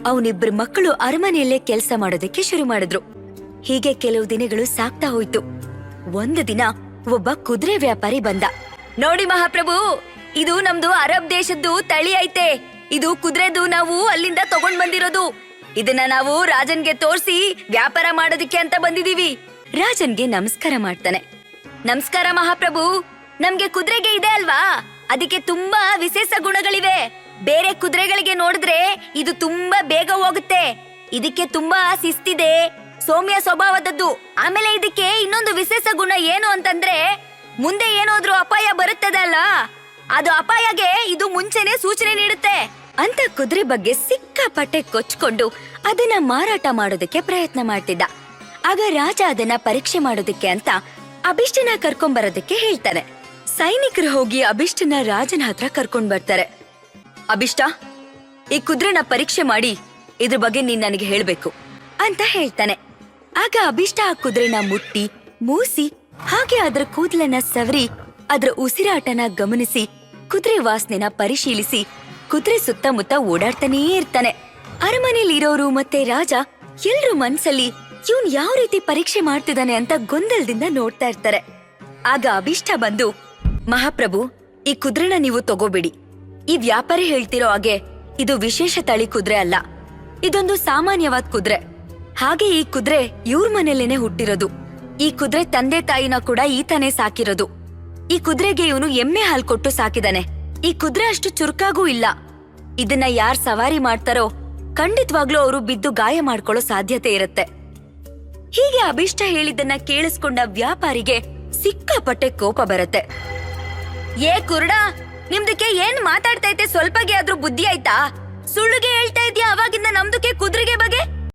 ಅವನಿಬ್ಬರು ಮಕ್ಕಳು ಅರಮನೆಯಲ್ಲೇ ಕೆಲಸ ಮಾಡೋದಕ್ಕೆ ಶುರು ಮಾಡಿದ್ರು. ಹೀಗೆ ಕೆಲವು ದಿನಗಳು ಸಾಕ್ತಾ ಹೋಯ್ತು. ಒಂದು ದಿನ ಒಬ್ಬ ಕುದುರೆ ವ್ಯಾಪಾರಿ ಬಂದ. ನೋಡಿ ಮಹಾಪ್ರಭು, ಇದು ನಮ್ದು ಅರಬ್ ದೇಶದ್ದು ತಳಿ ಐತೆ. ಇದು ಕುದುರೆದು ನಾವು ಅಲ್ಲಿಂದ ತಗೊಂಡ್ ಬಂದಿರೋದು. ಇದನ್ನ ನಾವು ರಾಜನ್ಗೆ ತೋರ್ಸಿ ವ್ಯಾಪಾರ ಮಾಡೋದಿಕ್ಕೆ ಅಂತ ಬಂದಿದೀವಿ. ರಾಜನ್ಗೆ ನಮಸ್ಕಾರ ಮಾಡ್ತಾನೆ. ನಮಸ್ಕಾರ ಮಹಾಪ್ರಭು, ನಮ್ಗೆ ಕುದುರೆಗೆ ಇದೆ ಅಲ್ವಾ, ಅದಕ್ಕೆ ತುಂಬಾ ವಿಶೇಷ ಗುಣಗಳಿವೆ. ಬೇರೆ ಕುದುರೆಗಳಿಗೆ ನೋಡಿದ್ರೆ ಇದು ತುಂಬಾ ಬೇಗ ಹೋಗುತ್ತೆ. ಇದಕ್ಕೆ ತುಂಬಾ ಶಿಸ್ತಿದೆ, ಸೌಮ್ಯ ಸ್ವಭಾವದದ್ದು. ಆಮೇಲೆ ಇದಕ್ಕೆ ಇನ್ನೊಂದು ವಿಶೇಷ ಗುಣ ಏನು ಅಂತಂದ್ರೆ, ಮುಂದೆ ಏನಾದ್ರೂ ಅಪಾಯ ಬರುತ್ತದಲ್ಲ, ಅದು ಅಪಾಯಗೆ ಇದು ಮುಂಚೆನೆ ಸೂಚನೆ ನೀಡುತ್ತೆ ಅಂತ ಕುದುರೆ ಬಗ್ಗೆ ಸಿಕ್ಕಾಪಟ್ಟೆ ಕೊಚ್ಕೊಂಡು ಅದನ್ನ ಮಾರಾಟ ಮಾಡೋದಕ್ಕೆ ಪ್ರಯತ್ನ ಮಾಡ್ತಿದ್ದ. ಆಗ ರಾಜ ಅದನ್ನ ಪರೀಕ್ಷೆ ಮಾಡೋದಕ್ಕೆ ಅಂತ ಅಭಿಷ್ಟನ ಕರ್ಕೊಂಡ್ ಬರೋದಕ್ಕೆ ಹೇಳ್ತಾನೆ. ಸೈನಿಕರು ಹೋಗಿ ಅಭಿಷ್ಟನ ರಾಜನ ಹತ್ರ ಕರ್ಕೊಂಡ್ ಬರ್ತಾರೆ. ಅಭಿಷ್ಟ, ಈ ಕುದುರೆನ ಪರೀಕ್ಷೆ ಮಾಡಿ ಇದ್ರ ಬಗ್ಗೆ ನೀನ್ ನನಗೆ ಹೇಳ್ಬೇಕು ಅಂತ ಹೇಳ್ತಾನೆ. ಆಗ ಅಭಿಷ್ಟ ಆ ಕುದುರೆನ ಮುಟ್ಟಿ ಮೂಸಿ ಹಾಗೆ ಅದರ ಕೂದಲನ್ನ ಸವರಿ ಅದರ ಉಸಿರಾಟನ ಗಮನಿಸಿ ಕುದುರೆ ವಾಸನೆನ ಪರಿಶೀಲಿಸಿ ಕುದುರೆ ಸುತ್ತಮುತ್ತ ಓಡಾಡ್ತಾನೇ ಇರ್ತಾನೆ. ಅರಮನೆಯಲ್ಲಿ ಇರೋರು ಮತ್ತೆ ರಾಜ ಎಲ್ರೂ ಮನ್ಸಲ್ಲಿ ಇವನ್ ಯಾವ ರೀತಿ ಪರೀಕ್ಷೆ ಮಾಡ್ತಿದ್ದಾನೆ ಅಂತ ಗೊಂದಲದಿಂದ ನೋಡ್ತಾ ಇರ್ತಾರೆ. ಆಗ ಅಭಿಷ್ಟ ಬಂದು, ಮಹಾಪ್ರಭು, ಈ ಕುದುರೆನ ನೀವು ತಗೋಬೇಡಿ. ಈ ವ್ಯಾಪಾರಿ ಹೇಳ್ತಿರೋ ಹಾಗೆ ಇದು ವಿಶೇಷ ತಳಿ ಕುದುರೆ ಅಲ್ಲ, ಇದೊಂದು ಸಾಮಾನ್ಯವಾದ ಕುದುರೆ. ಹಾಗೆ ಈ ಕುದುರೆ ಇವ್ರ ಮನೆಯಲ್ಲೇನೆ ಹುಟ್ಟಿರೋದು. ಈ ಕುದುರೆ ತಂದೆ ತಾಯಿನ ಕೂಡ ಈತನೇ ಸಾಕಿರೋದು. ಈ ಕುದುರೆಗೆ ಇವನು ಎಮ್ಮೆ ಹಾಲು ಕೊಟ್ಟು ಸಾಕಿದಾನೆ. ಈ ಕುದುರೆ ಅಷ್ಟು ಚುರುಕಾಗೂ ಇಲ್ಲ. ಇದನ್ನ ಯಾರ್ ಸವಾರಿ ಮಾಡ್ತಾರೋ ಖಂಡಿತವಾಗ್ಲೂ ಅವರು ಬಿದ್ದು ಗಾಯ ಮಾಡ್ಕೊಳ್ಳೋ ಸಾಧ್ಯತೆ ಇರುತ್ತೆ. ಹೀಗೆ ಅಭಿಷ್ಟ ಹೇಳಿದ್ದನ್ನ ಕೇಳಿಸ್ಕೊಂಡ ವ್ಯಾಪಾರಿಗೆ ಸಿಕ್ಕಾಪಟ್ಟೆ ಕೋಪ ಬರುತ್ತೆ. ಏ ಕುರುಡ, ನಿಮ್ದಕ್ಕೆ ಏನ್ ಮಾತಾಡ್ತಾ ಐತೆ? ಸ್ವಲ್ಪಗೆ ಆದ್ರೂ ಬುದ್ಧಿ ಆಯ್ತಾ? ಸುಳ್ಳುಗೆ ಹೇಳ್ತಾ ಇದ್ಯಾ ಅವಾಗಿಂದ ನಮ್ದಕ್ಕೆ ಕುದುರೆಗೆ ಬಗ್ಗೆ?